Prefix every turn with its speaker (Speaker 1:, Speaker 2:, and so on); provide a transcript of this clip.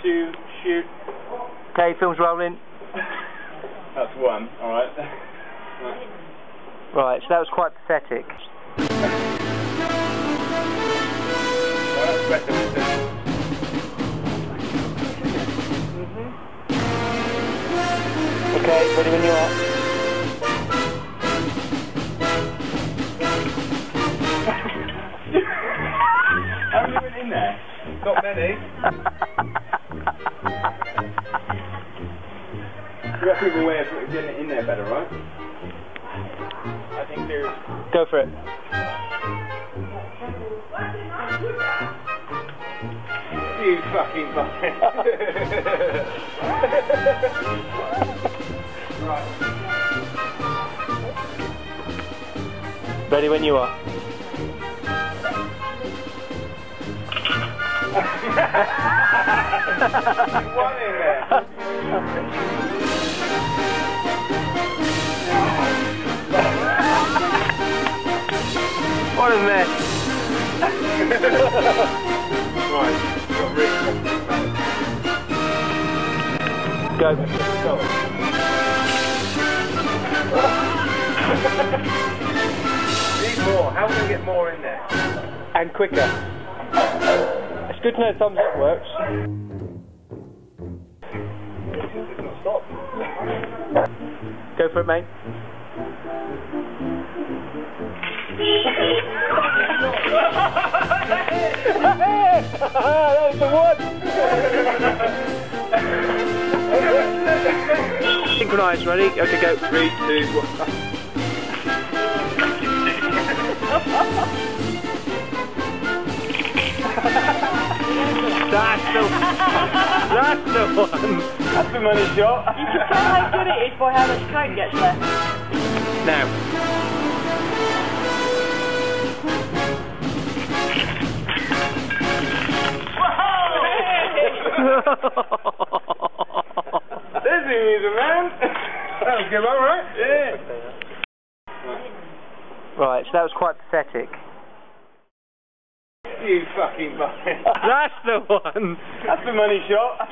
Speaker 1: 2, shoot.
Speaker 2: Okay, film's rolling.
Speaker 1: That's one, alright.
Speaker 2: Right, so that was quite pathetic.
Speaker 1: Well, that's better than this.
Speaker 2: Okay, ready when you are.
Speaker 1: How many went in there? Not many. You got people way of getting it in there better, right? I think there's...
Speaker 2: Go for it.
Speaker 1: You fucking fucking. Right.
Speaker 2: Ready when you are.
Speaker 1: One in there.
Speaker 2: What a mess.
Speaker 1: Right, got Rick.
Speaker 2: Go.
Speaker 1: Need more. How can we get more in there?
Speaker 2: And quicker. It's good to know thumbs up works.
Speaker 1: It's not stopped.
Speaker 2: Go for it, mate. That was the one! Synchronise, ready? Okay, go.
Speaker 1: 3, 2, 1.
Speaker 2: That's the one!
Speaker 1: That's the money shot.
Speaker 3: You can tell how good it is by how much train gets left.
Speaker 2: Now.
Speaker 1: There's the music, man. That was good, alright? Yeah.
Speaker 2: Right, so that was quite pathetic.
Speaker 1: You fucking fucking.
Speaker 2: That's the one!
Speaker 1: That's the money shot.